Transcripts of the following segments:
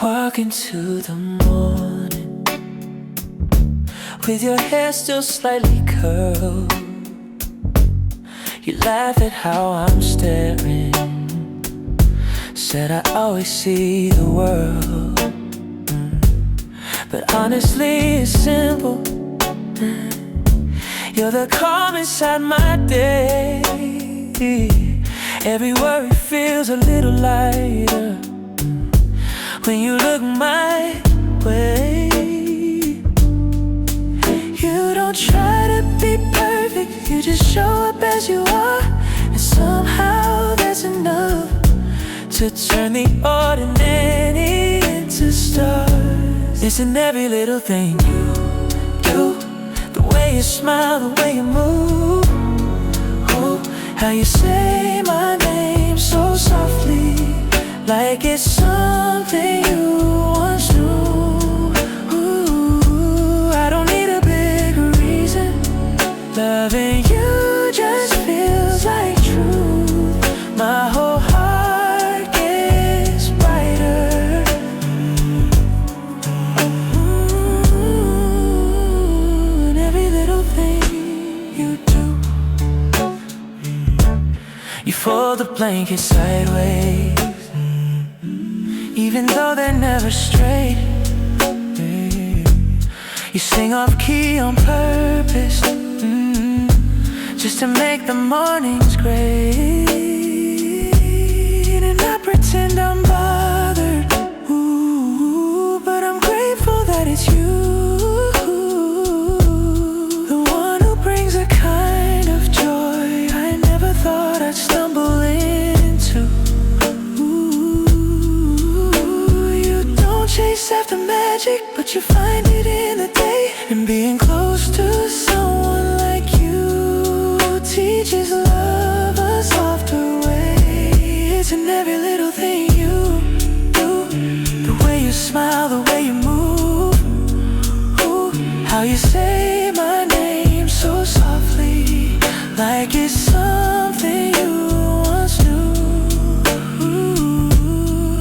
walk into the morning with your hair still slightly curled. You laugh at how I'm staring. Said I always see the world, but honestly it's simple. You're the calm inside my day. Every worry feels a little lighter when you look my way. You don't try to be perfect, you just show up as you are, and somehow that's enough to turn the ordinary into stars. It's in every little thing you do, the way you smile, the way you move, how you say my name so softly, like it's something you once knew. I don't need a big reason. Loving you just feels like truth. My whole heart gets brighter. And every little thing you do. You fold the blanket sideways, even though they're never straight. You sing off key on purpose, just to make the mornings great. And I pretend I'm bothered, but I'm grateful that it's you, the one who brings a kind of joy I never thought I'd stumble into. You don't chase after magic, but you find it in the day. And being close to someone like you teaches love a softer way. It's in every little thing you do, the way you smile, the way you move, how you say my name so softly, like it's something you once knew.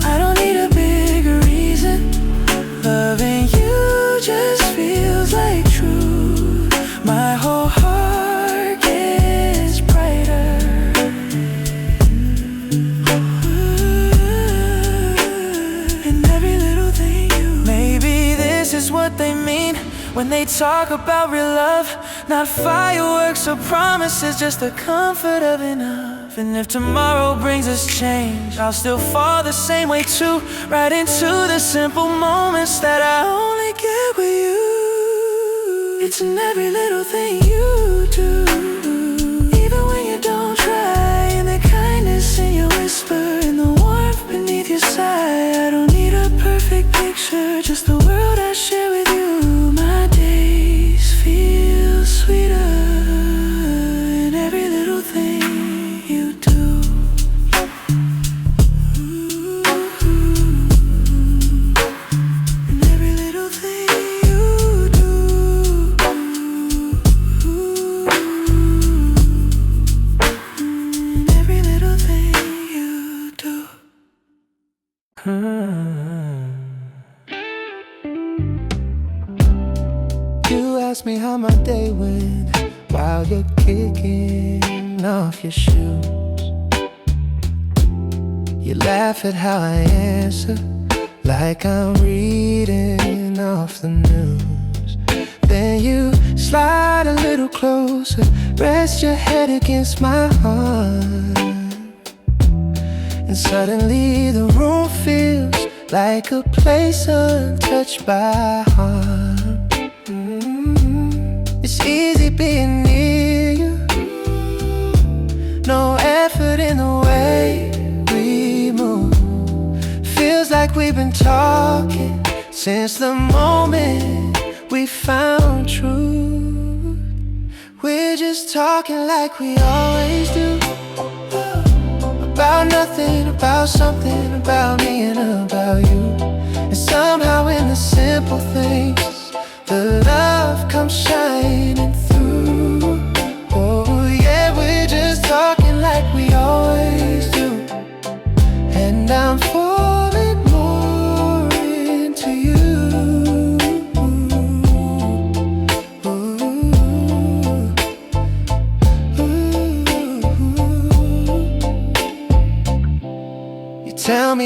I don't need a big reason. Loving you just feels like truth. My whole heart gets brighter. And every little thing you. Maybe this is what they mean when they talk about real love. Not fireworks or promises, just the comfort of enough. And if tomorrow brings us change, I'll still fall the same way too, right into the simple moments that I only get with you. It's in every little thing you do, even when you don't try, and the kindness in your whisper, and the warmth beneath your sigh. I don't need a perfect picture, just the world I share with you. My days feel sweeter in every little thing you do. In every little thing you do. In every little thing you do. You ask me how my day went while you're kicking off your shoes. You laugh at how I answer, like I'm reading off the news. Then you slide a little closer, rest your head against my heart, and suddenly the room feels like a place untouched by harm. It's easy being near you, no effort in the way we move. Feels like we've been talking since the moment we found truth. We're just talking like we always do, about nothing, about something, about me and about you. And somehow in the simple things, the love comes shining through. Oh yeah, we're just talking like we always do. And I'm falling more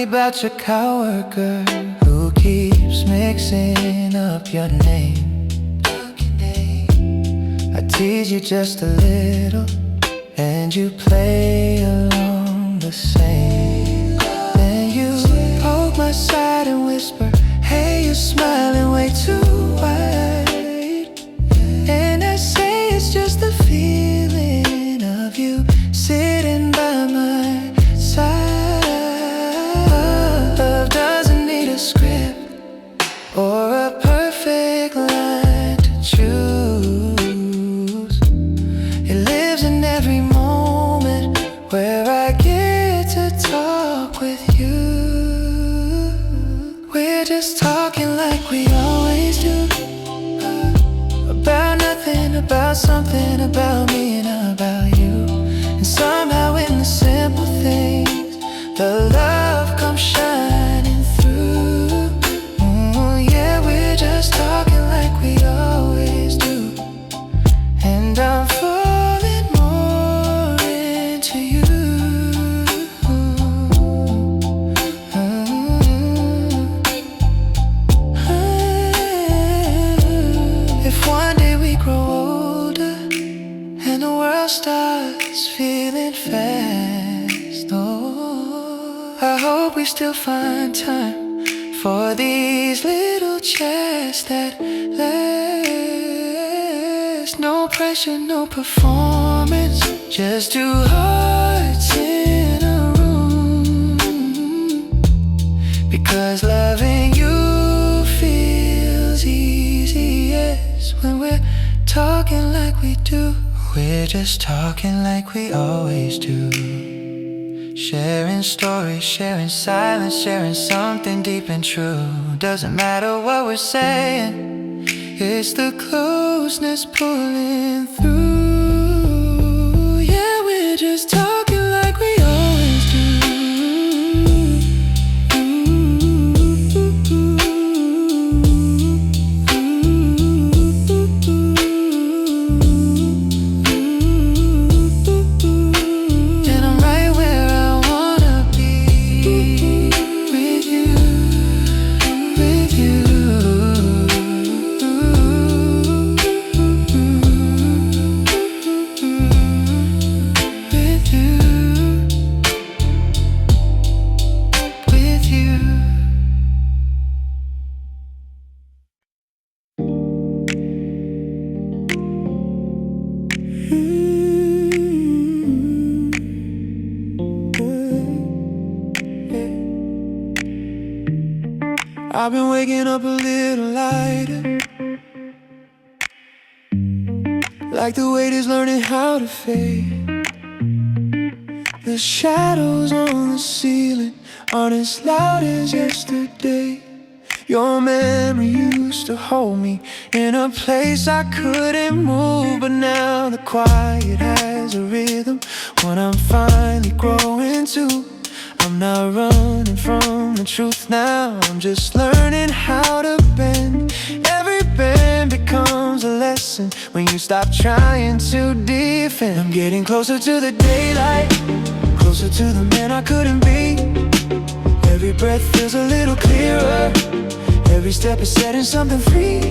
me about your coworker who keeps mixing up your name. I tease you just a little, and you play along the same. Then you poke my side and whisper, hey, you're smiling way too wide. And I say it's just the feeling of you sitting by my side. Love doesn't need a script or a perfect line to choose. It lives in every moment where I get to talk with you. We're just talking like we always do, about nothing, about something, about me and about you. And somehow in the simple things, the love comes shining through. Yeah, we're just talking like we always do. And I'm falling more into you. If one day we grow older and the world starts feeling fast, oh, I hope we still find time for these little chats that last. No pressure, no performance, just two hearts in a room. Because loving you feels easiest when we're talking like we do. We're just talking like we always do. Sharing stories, sharing silence, sharing something deep and true. Doesn't matter what we're saying, it's the closeness pulling through. Yeah, we're just talking like we always do. I've been waking up a little lighter, like the weight is learning how to fade. The shadows on the ceiling aren't as loud as yesterday. Your memory used to hold me in a place I couldn't move, but now the quiet has a rhythm, one I'm finally growing to. I'm not running from the truth now, I'm just learning how to bend. Every bend becomes a lesson when you stop trying to defend. I'm getting closer to the daylight, closer to the man I couldn't be. Every breath feels a little clearer, every step is setting something free.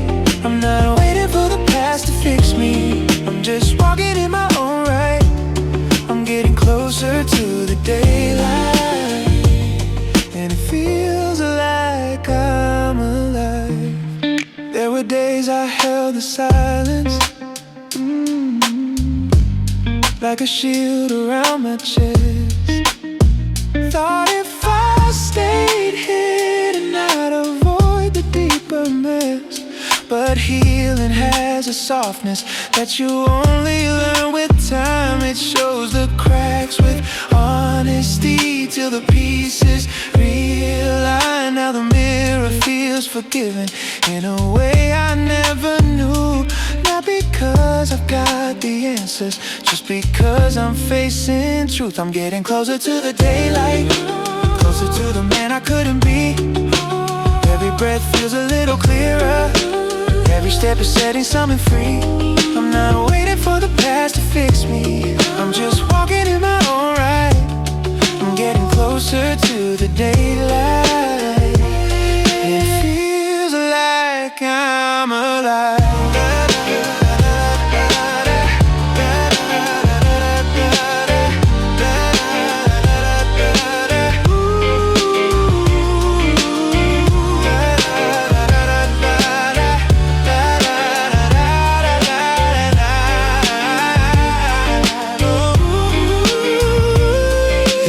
I'm not waiting for the past to fix me, I'm just walking in my own right. I'm getting closer to the daylight, and it feels like I'm alive. There were days I held the silence, like a shield around my chest. Thought if I stayed hidden I'd avoid the deeper mess. But healing has a softness that you only learn with time. It shows the cracks with honesty till the pieces realign. Now the mirror feels forgiving in a way I never knew. Not because I've got the answers, just because I'm facing truth. I'm getting closer to the daylight, closer to the man I couldn't be. Every breath feels a little clearer, every step is setting something free. I'm not waiting for the past to fix me, I'm just walking in my own right. I'm getting closer to the daylight. It feels like I'm alive.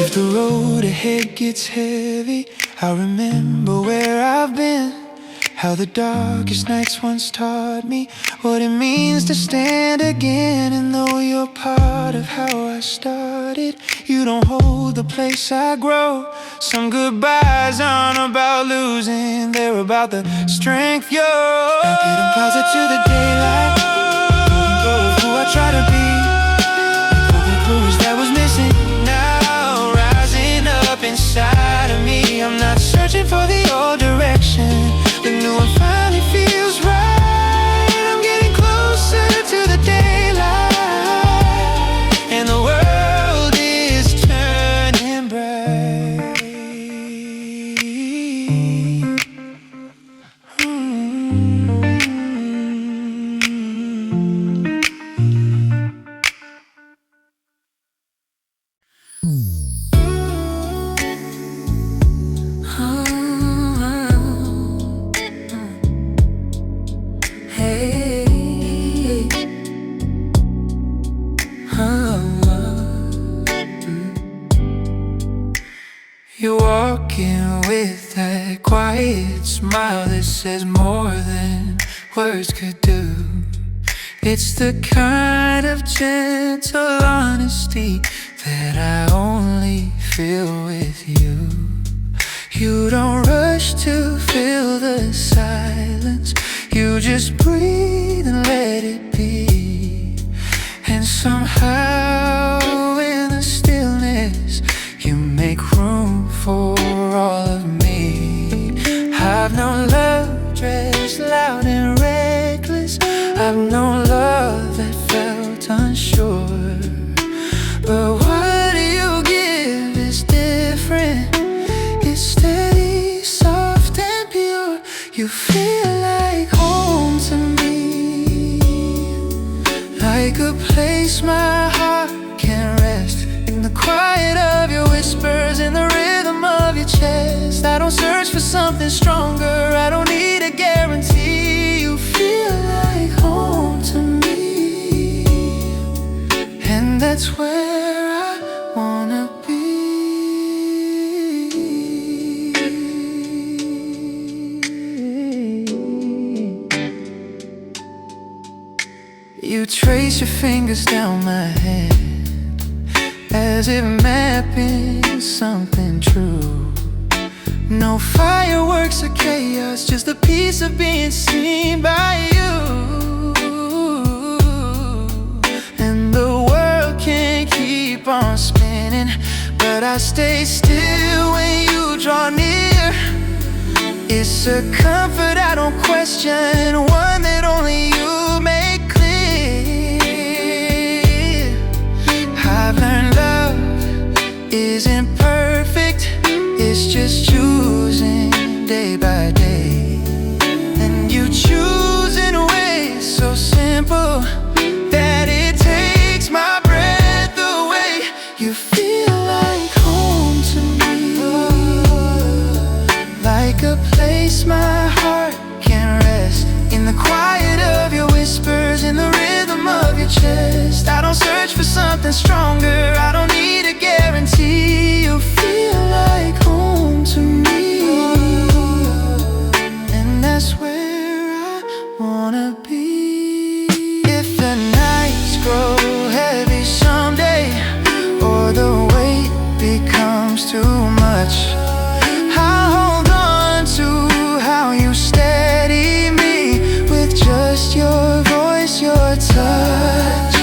If the road ahead gets heavy, I'll remember where I've been, how the darkest nights once taught me what it means to stand again. And though you're part of how I started, you don't hold the place I grow. Some goodbyes aren't about losing, they're about the strength you're getting closer to the daylight. Who I try to be, the clues that was missing now rising up inside of me. I'm not searching for the old direction, the new one finally feels right. I'm getting closer to the daylight, and the world is turning bright. You're walking with that quiet smile that says more than words could do. It's the kind of gentle honesty that I only feel with you. You don't rush to fill the silence, you just breathe and let it be. And somehow in the stillness you make room for all of me. I've known love dressed loud and reckless, I've known love that felt unsure. But what you give is different, it's steady, soft and pure. You feel like home to me, like a place my heart can rest, in the quiet of your whispers, in the rhythm of your chest. I don't search for something stronger, I don't need a guarantee. You feel like home to me, and that's where I wanna be. You trace your fingers down my hand, as if mapping something true. No fireworks or chaos, just a piece of being seen by you. And the world can't keep on spinning, but I stay still when you draw near. It's a comfort I don't question, one that only you make clear. I've learned love isn't perfect, it's just choosing day by day. And you choose in ways so simple that it takes my breath away. You feel like home to me, like a place my heart can rest, in the quiet of your whispers, in the rhythm of your chest. I don't search for something stronger, I don't need a guarantee. You feel like home to me, and that's where I wanna be. If the nights grow heavy someday, or the weight becomes too much, I'll hold on to how you steady me, with just your voice, your touch.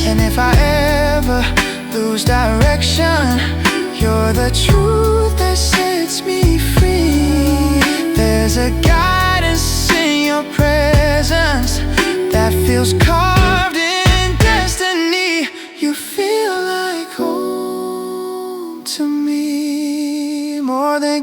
And if I ever lose direction, you're the truth that sets me free. There's a guidance in your presence that feels carved in destiny. You feel like home to me.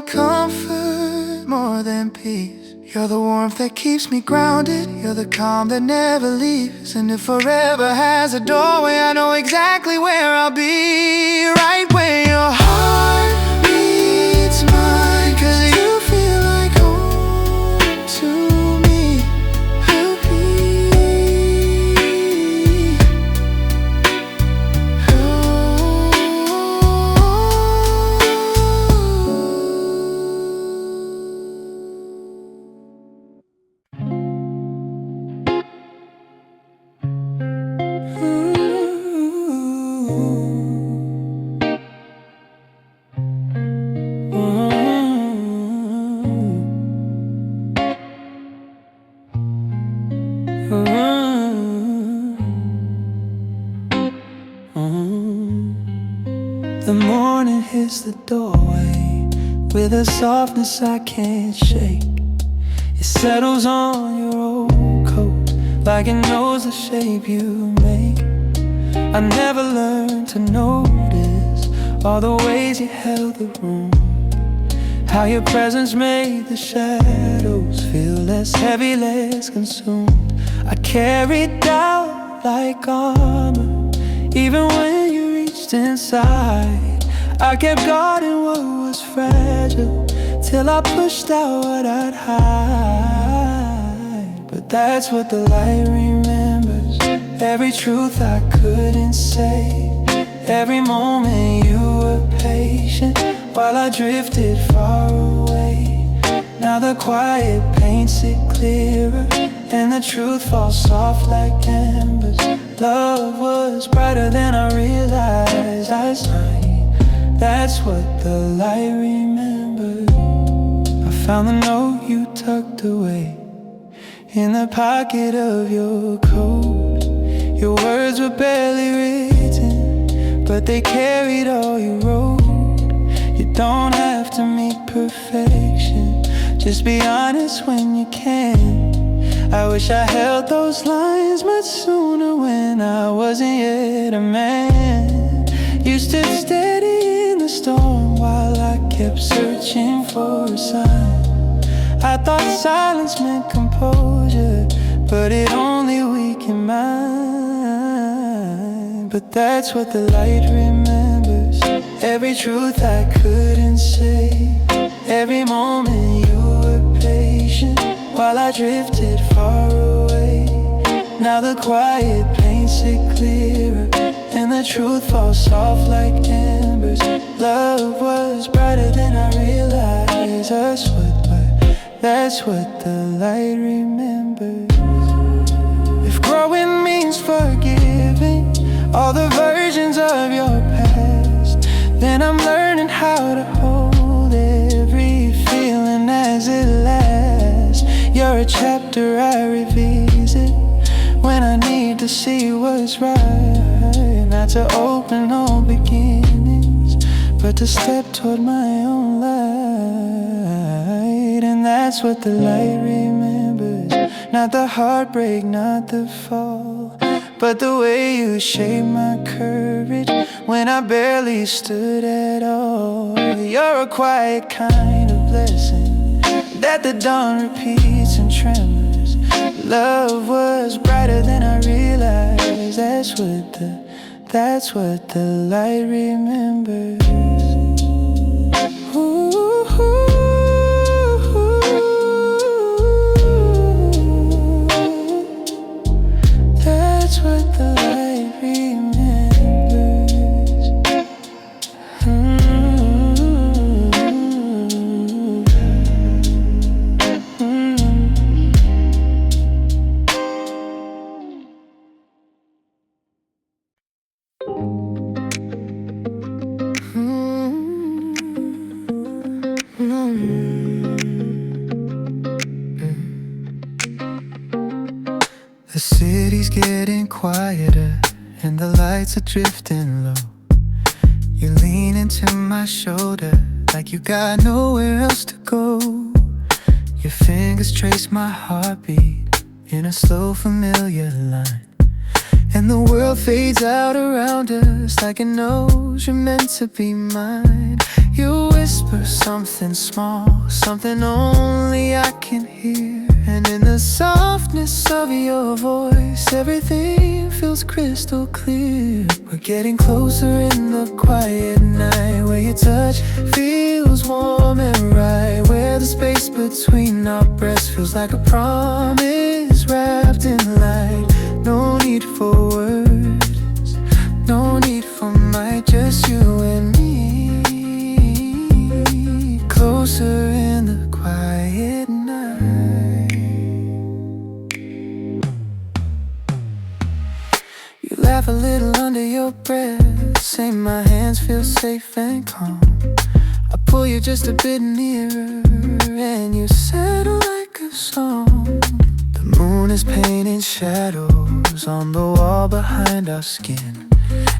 comfort more than peace. You're the warmth that keeps me grounded. You're the calm that never leaves. And if forever has a doorway, I know exactly where I'll be. Right where your heart meets mine. 'Cause you feel like home to me. I'll be The morning hits the doorway with a softness I can't shake. It settles on your old coat like it knows the shape you make. I never learned to notice all the ways you held the room, how your presence made the shadows feel less heavy, less consumed. I carried doubt like armor, even when you reached inside. I kept guarding what was fragile till I pushed out what I'd hide. But that's what the light remembers. Every truth I couldn't say, every moment you were patient while I drifted far away. Now the quiet paints it clearer, and the truth falls soft like embers. Love was brighter than I realized last night. That's what the light remembers. I found the note you tucked away in the pocket of your coat. Your words were barely written, but they carried all you wrote. You don't have to meet perfection, just be honest when you can. I wish I held those lines much sooner when I wasn't yet a man. You stood steady in the storm while I kept searching for a sign. I thought silence meant composure, but it only weakened mine. But that's what the light remembers. Every truth I couldn't say, every moment you were patient while I drifted far away. Now the quiet paints it clearer, and the truth falls soft like embers. Love was brighter than I realized. That's what the light remembers. If growing means forgiving all the versions of your past, then I'm learning how to hold every feeling as it lasts. You're a chapter I revisit when I need to see what's right. Not to open all beginnings, but to step toward my own light. And that's what the light remembers. Not the heartbreak, not the fall, but the way you shaped my courage when I barely stood at all. You're a quiet kind of blessing that the dawn repeats and tremors. Love was brighter than I realized. That's what the light remembers. That's what the light remembers. The city's getting quieter and the lights are drifting low. You lean into my shoulder like you got nowhere else to go. Your fingers trace my heartbeat in a slow familiar line, and the world fades out around us like it knows you're meant to be mine. You whisper something small, something only I can hear. And in the softness of your voice, everything feels crystal clear. We're getting closer in the quiet night, where your touch feels warm and right, where the space between our breasts feels like a promise wrapped in light. No need for words, no need for might, just you and me. Closer in the quiet night. You laugh a little under your breath, say my hands feel safe and calm. I pull you just a bit nearer, and you settle like a song. The moon is painting shadows on the wall behind our skin,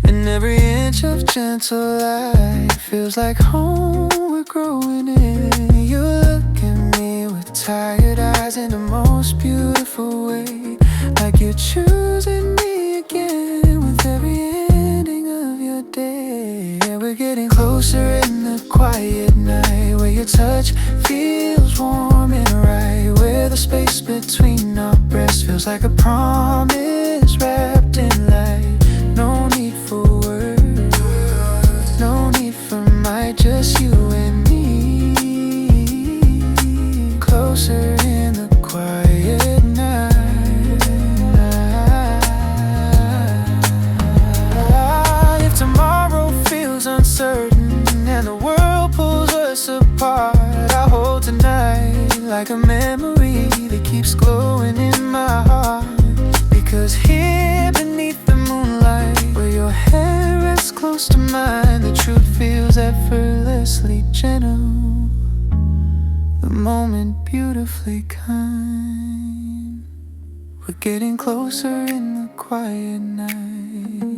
and every inch of gentle light feels like home we're growing in. You look at me with tired eyes in the most beautiful way, like you're choosing me again with every ending of your day. Yeah, we're getting closer in the quiet night, where your touch feels warm and right, where the space between our breasts feels like a promise wrapped in light. No need for words, no need for might, just you and me. Closer in the quiet night. If tomorrow feels uncertain and the world pulls us apart, I hold tonight like a memory that keeps glowing in my heart. Because here beneath the moonlight, where your hair rests close to mine, the truth feels effortlessly gentle, the moment beautifully kind. We're getting closer in the quiet night,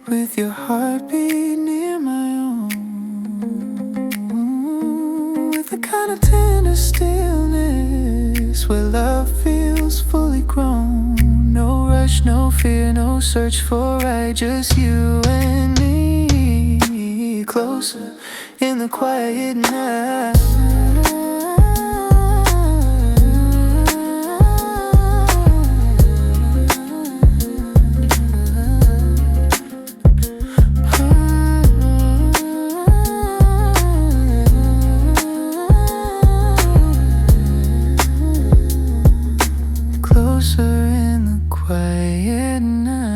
with your heartbeat near my own, with a kind of tender stillness where love feels fully grown. No rush, no fear, no search for right, just you and me. Closer in the quiet night. Closer in the quiet night.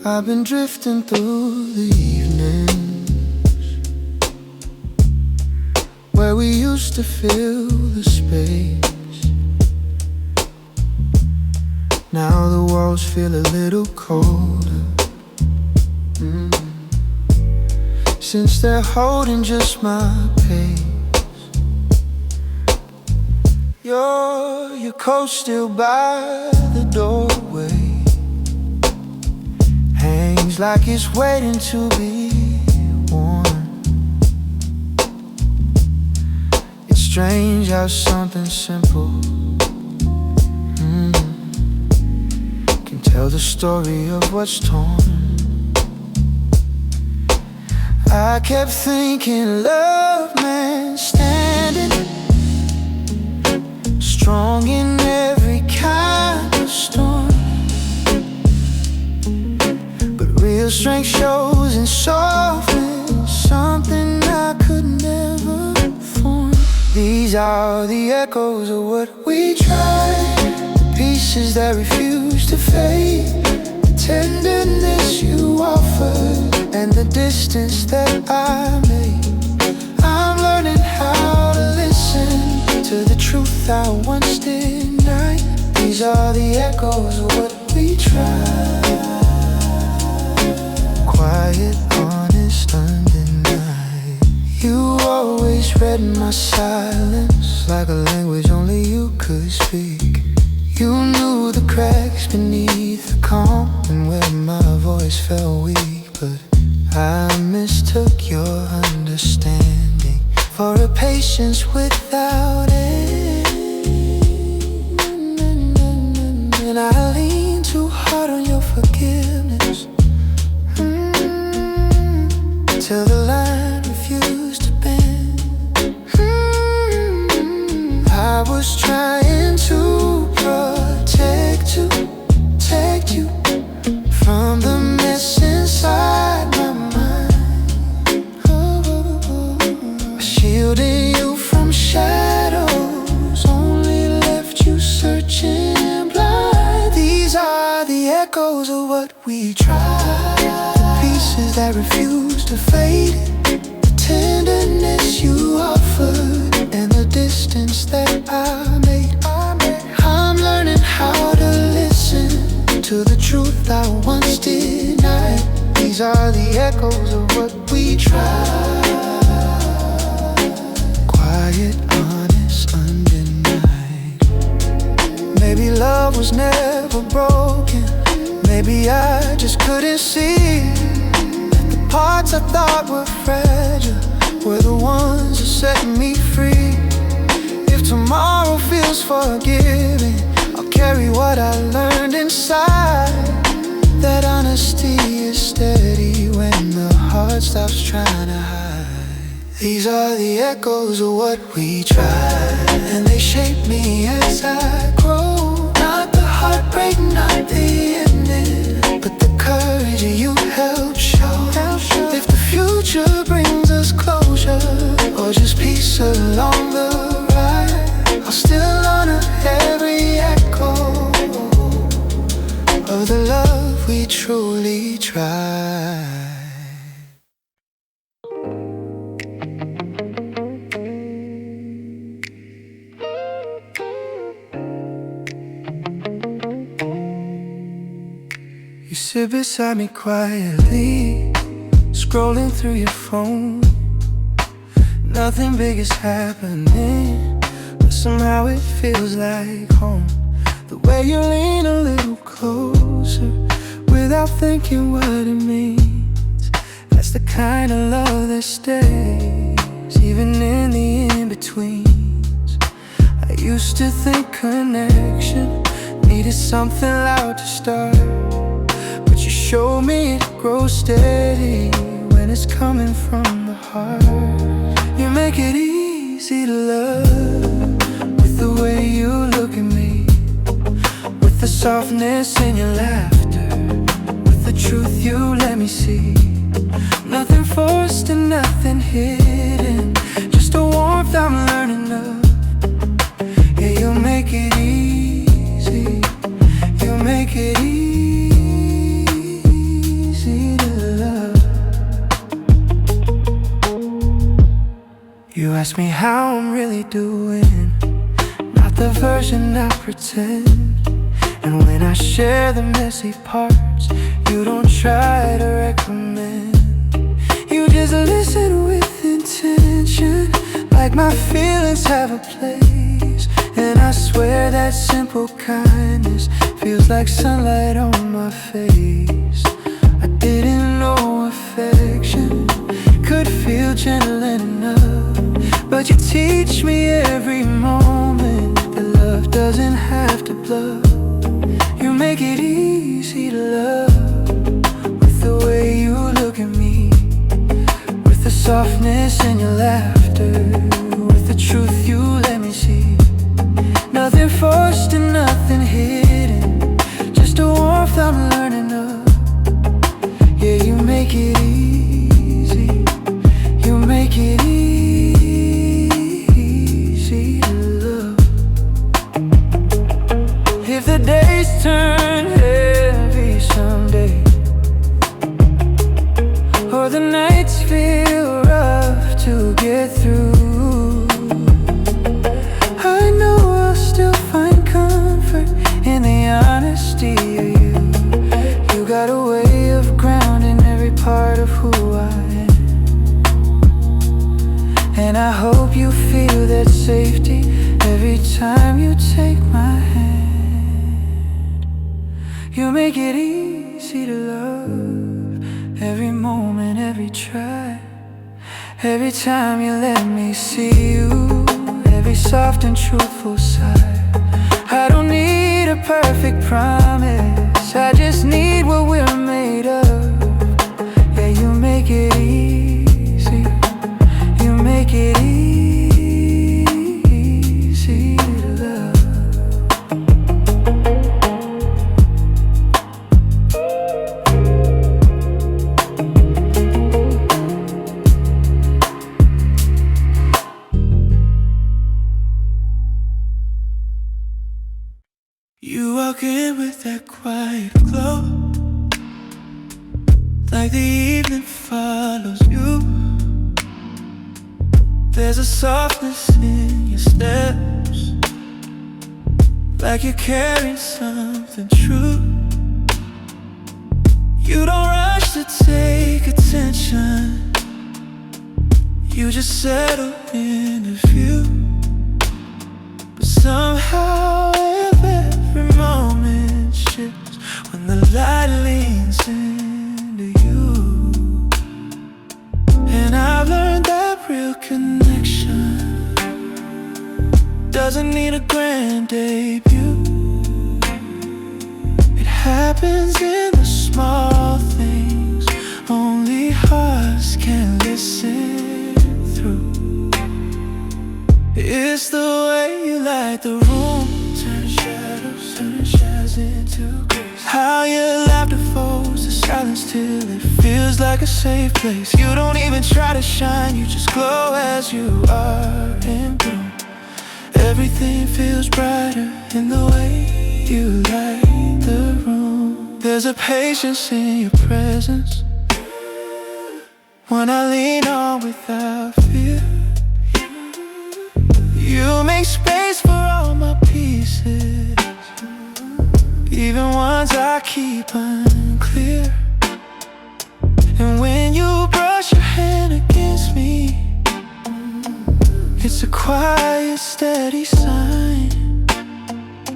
I've been drifting through the evenings where we used to fill the space. Now the walls feel a little colder, since they're holding just my pace. Your coat still by the doorway, hangs like it's waiting to be worn. It's strange how something simple can tell the story of what's torn. I kept thinking, love man standing strong in every kind of storm, but real strength shows in softness, something I could never form. These are the echoes of what we tried, the pieces that refuse to fade, the tenderness you offered, and the distance that I made. I'm learning how to listen to the truth I once denied. These are the echoes of what we tried. Quiet, honest, undenied. You always read my silence like a language only you could speak. You knew the cracks beneath the calm and where my voice felt weak, but I mistook your understanding conversations without end. And I lean too hard on your forgiveness, till the line refused to bend. I was trying to protect you from the mess inside my mind, shielding you from shadows, only left you searching blind. These are the echoes of what we tried, the pieces that refuse to fade, the tenderness you offered, and the distance that I made. I'm learning how to listen to the truth I once denied. These are the echoes of what we tried. Quiet, honest, undenied. Maybe love was never broken. Maybe I just couldn't see that the parts I thought were fragile were the ones that set me free. If tomorrow feels forgiving, I'll carry what I learned inside. That honesty is steady when the heart stops trying to hide. These are the echoes of what we tried, and they shape me as I grow. Not the heartbreak, not the ending, but the courage you help show. If the future brings us closure, or just peace along the ride, I'll still honor every echo of the love we truly tried. You sit beside me quietly, scrolling through your phone. Nothing big is happening, but somehow it feels like home. The way you lean a little closer without thinking what it means, that's the kind of love that stays, even in the in-betweens. I used to think connection needed something loud to start, but you showed me it grows steady when it's coming from the heart. You make it easy to love with the way you look at me, with the softness in your laughter, with the truth you let me see. Nothing forced and nothing hidden, just a warmth I'm learning of. Yeah, you make it easy, you make it easy to love. You ask me how I'm really doing, not the version I pretend. And when I share the messy parts, you don't try to recommend. You just listen with intention, like my feelings have a place. And I swear that simple kindness feels like sunlight on my face. I didn't know affection could feel gentle enough, but you teach me every moment that love doesn't have to bluff. You make it easy to love with the way you look at me, with the softness in your laughter, with the truth you let me see. Nothing forced and nothing hidden, just a warmth I'm learning of. Yeah, you make it easy, you make it easy to love. If the days turn heavy someday, or the nights feel rough to get through, I know I'll still find comfort in the honesty of you. You got a way of grounding every part of who I am, and I hope you feel that safety every time you take my hand. You make it easy to love every moment, every try, Every time you let me see you, every soft and truthful side. I don't need a perfect promise, I just need what we're made of. Yeah, you make it easy, you make it easy to love. You walk in with that quiet glow, like the evening follows you. There's a softness in your steps, like you're carrying something true. You don't rush to take attention, you just settle in the view. But somehow every moment shifts when the light leans into you. And I've learned that real connection doesn't need a grand debut. It happens in the small things only hearts can listen through. It's the way you light the room, turn shadows into grace. How your laughter folds the silence till it feels like a safe place. You don't even try to shine, you just glow as you are in bloom. Everything feels brighter in the way you light the room. There's a patience in your presence, when I lean on without fear. You make space for all my pieces, even ones I keep unclear. And when you brush your hand against me, it's a quiet, steady sign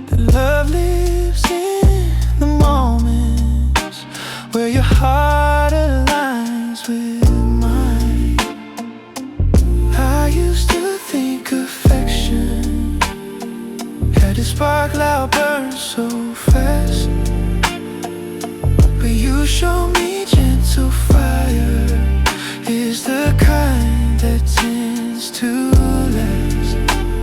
that love lives in the moments where your heart aligns with mine. I used to think affection had to spark loud, burn so fast, but you show me gentle fire is the kind that tends to last.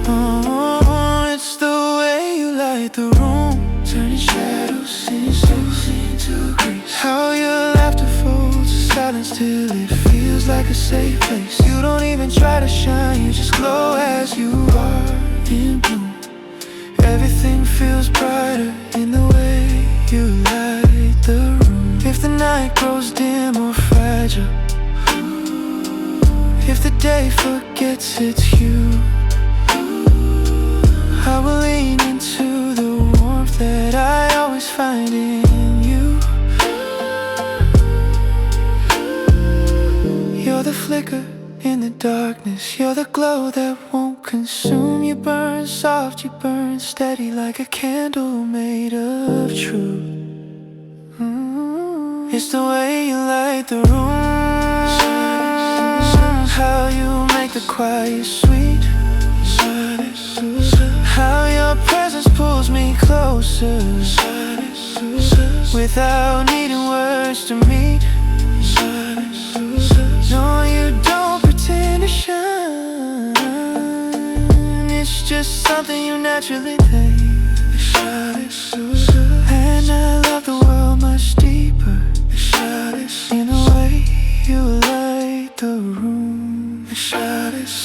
Oh, it's the way you light the room, turning shadows into grace. How your laughter folds the silence till it feels like a safe place. You don't even try to shine, you just glow as you are in bloom. Everything feels brighter in the way you light the room. If the night grows dim or fragile, if the day forgets it's you, I will lean into the warmth that I always find in you. You're the flicker in the darkness, you're the glow that won't consume. You burn soft, you burn steady like a candle made of truth. It's the way you light the room, how you make the quiet sweet, how your presence pulls me closer without needing words to meet. No, you don't pretend to shine, it's just something you naturally take. And I love the world much deeper in the way you light the room.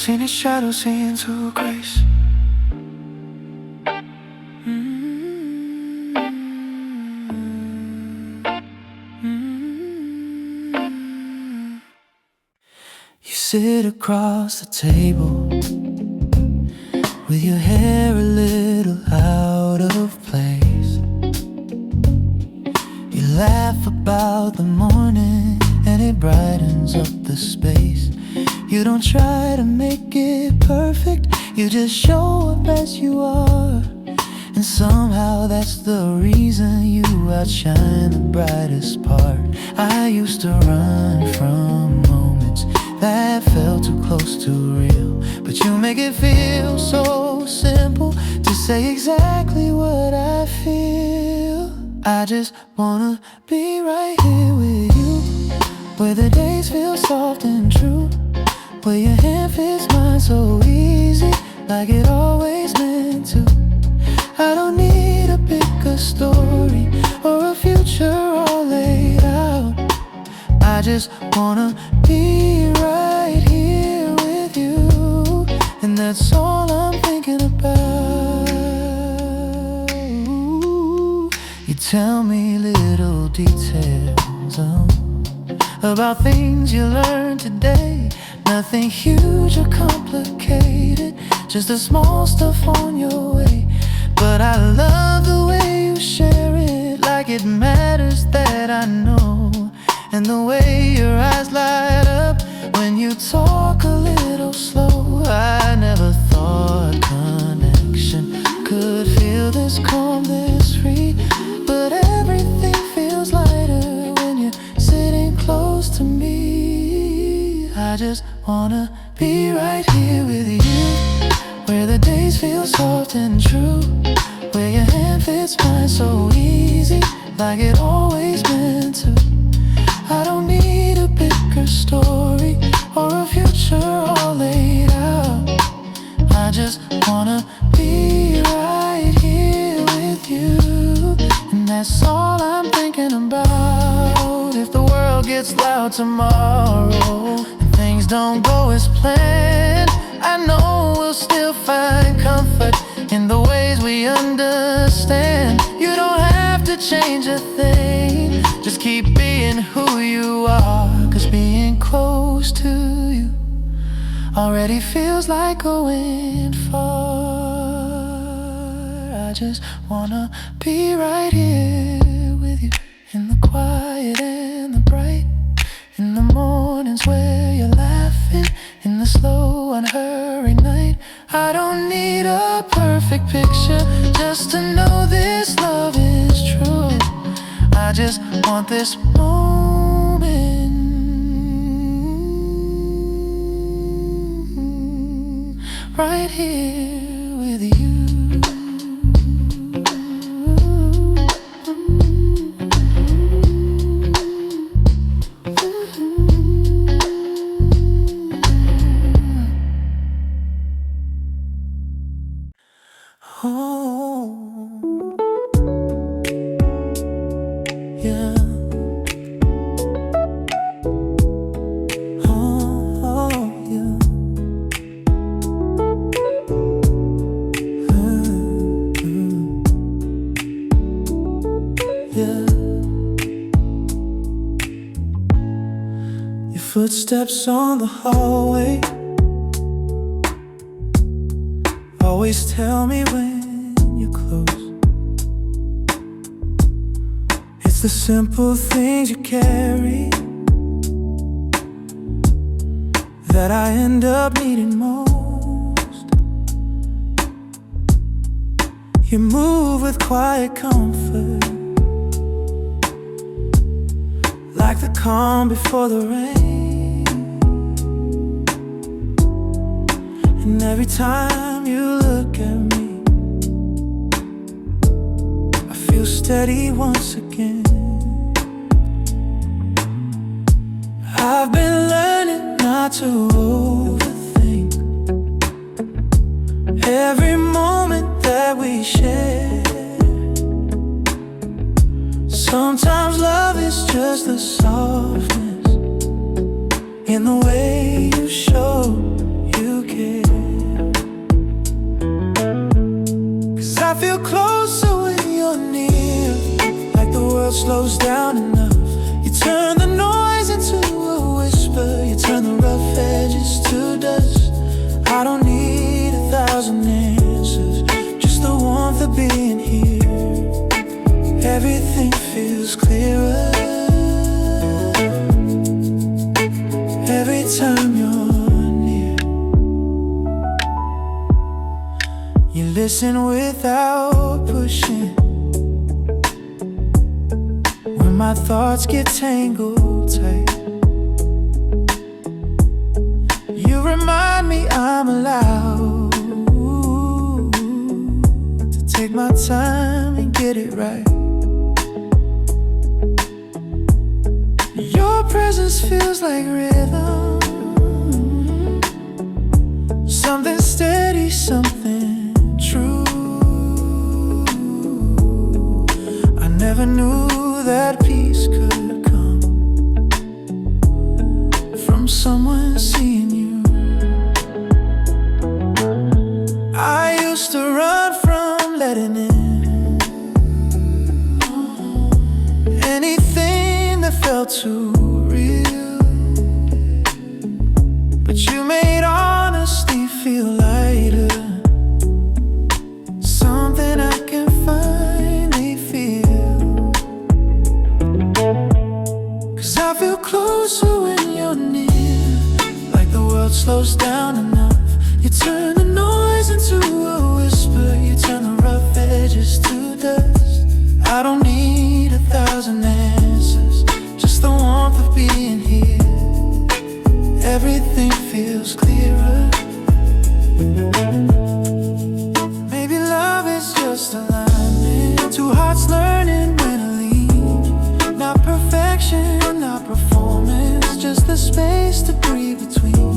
In its shadows into grace. You sit across the table with your hair a little out of place. You laugh about the morning and it brightens up the space. You don't try to make it perfect, you just show up as you are. And somehow that's the reason you outshine the brightest part. I used to run from moments that felt too close to real. But you make it feel so simple to say exactly what I feel. I just wanna be right here with you, where the days feel soft and true, where your hand fits mine so easy, like it always meant to. I don't need a bigger story or a future all laid out. I just wanna be right here with you, and that's all I'm thinking about. You tell me little details about things you learned today. Nothing huge or complicated, just the small stuff on your way. But I love the way you share it, like it matters that I know. And the way your eyes light up when you talk a little slow. I never thought connection could feel this calm, this free. But everything feels lighter when you're sitting close to me. I just wanna be right here with you, where the days feel soft and true, where your hand fits mine so easy, like it always meant to. I don't need a bigger story or a future all laid out. I just wanna be right here with you, and that's all I'm thinking about. If the world gets loud tomorrow and things don't go as planned, I know we'll still find comfort in the ways we understand. You don't have to change a thing, just keep being who you are. 'Cause being close to you already feels like going far. I just wanna be right here with you, in the quiet and the bright, in the mornings where you're laughing, in the slow unhurried night. I don't need a perfect picture just to know this love is true. I just want this moment right here with you. Oh, yeah. Oh, yeah. Yeah. Your footsteps on the hallway always tell me when you're close. It's the simple things you carry that I end up needing most. You move with quiet comfort, like the calm before the rain. And every time you look at me, I feel steady once again. I've been learning not to overthink every moment that we share. Sometimes love is just the softness in the way you show you care. 'Cause I feel closer when you're near, like the world slows down enough. You turn the noise into a whisper, you turn the rough edges to dust. I don't need 1,000 answers, just the warmth of being here. Everything feels clearer every time you're near. You listen without pushing when my thoughts get tangled tight. remind me I'm allowed to take my time and get it right. Your presence feels like rhythm, something steady, something true. I never knew that peace could come from someone seeing you. I used to run from letting in anything that felt too real, but you made honesty feel lighter, something I can finally feel. 'Cause I feel closer when you're near, like the world slows down enough. You turn the noise into a whisper, you turn the rough edges to dust. I don't need 1,000 answers, just the warmth of being here. Everything feels clearer. Maybe love is just alignment, two hearts learning when to leave. Not perfection, not performance, just the space to breathe between.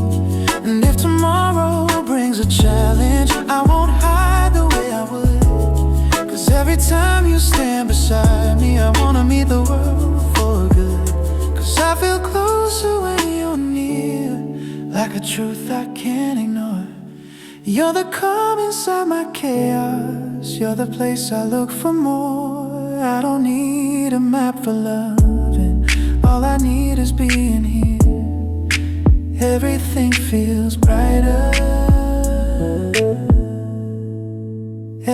And if tomorrow brings a challenge, I won't hide the way I would. 'Cause every time you stand beside me, I wanna meet the world for good. 'Cause I feel closer when you're near, like a truth I can't ignore. You're the calm inside my chaos, you're the place I look for more. I don't need a map for loving, all I need is being here. Everything feels brighter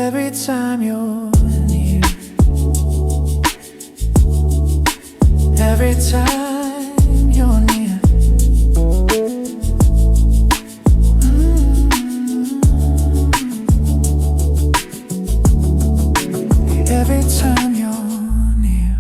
every time you're near. Every time you're near. Every time you're near.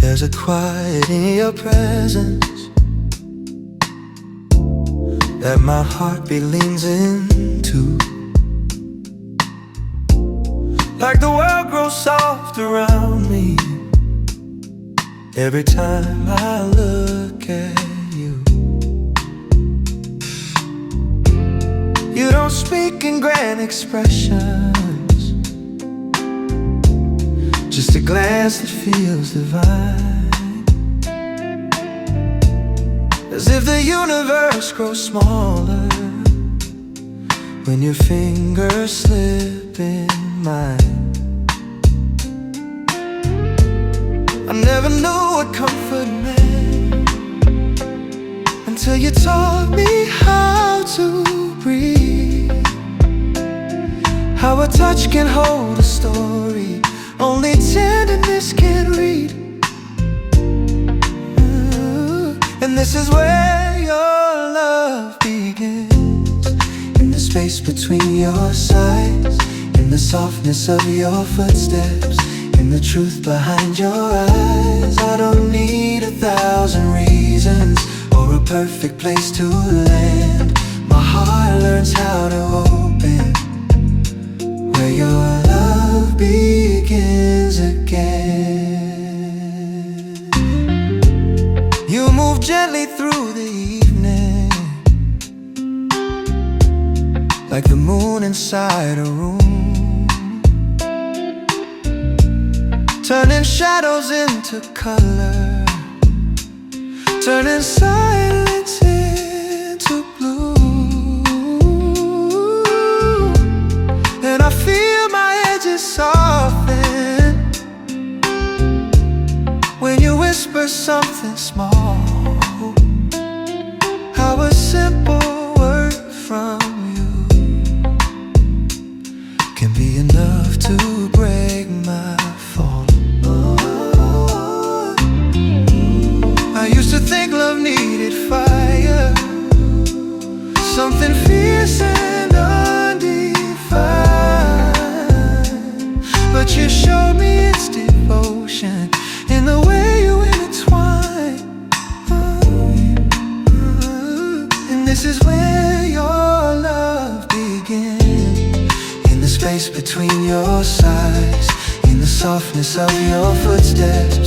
There's a quiet in your presence that my heartbeat leans into. Like the world grows soft around me every time I look at you. You don't speak in grand expressions, just a glance that feels divine. As if the universe grows smaller when your fingers slip in mine. I never knew what comfort meant until you taught me how to breathe. How a touch can hold a story only tenderness can read. And this is where your love begins, in the space between your sides, in the softness of your footsteps, in the truth behind your eyes. I don't need 1,000 reasons or a perfect place to land. My heart learns how to open where your love begins again. You move gently through the evening, like the moon inside a room, turning shadows into color, turning silence into blue. And I feel my edges soften when you whisper something small. How a simple word from you can be enough to break my fall. I used to think love needed fire, space between your sides, in the softness of your footsteps,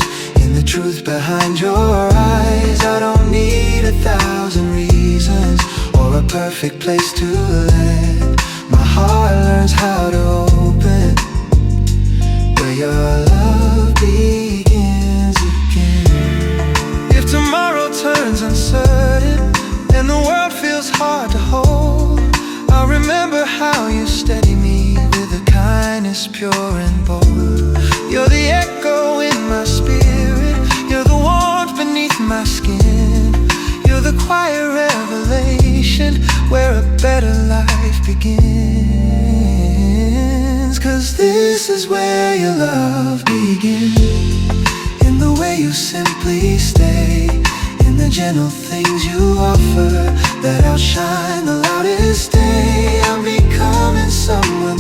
in the truth behind your eyes. I don't need 1,000 reasons or a perfect place to land. My heart learns how to open where your love begins again. If tomorrow turns uncertain and the world feels hard to hold, I'll remember how you steady me with a kindness pure and bold. You're the echo in my spirit, you're the warmth beneath my skin, you're the quiet revelation where a better life begins. 'Cause this is where your love begins, in the way you simply stay, in the gentle things you offer that outshine the loudest day. I'm becoming someone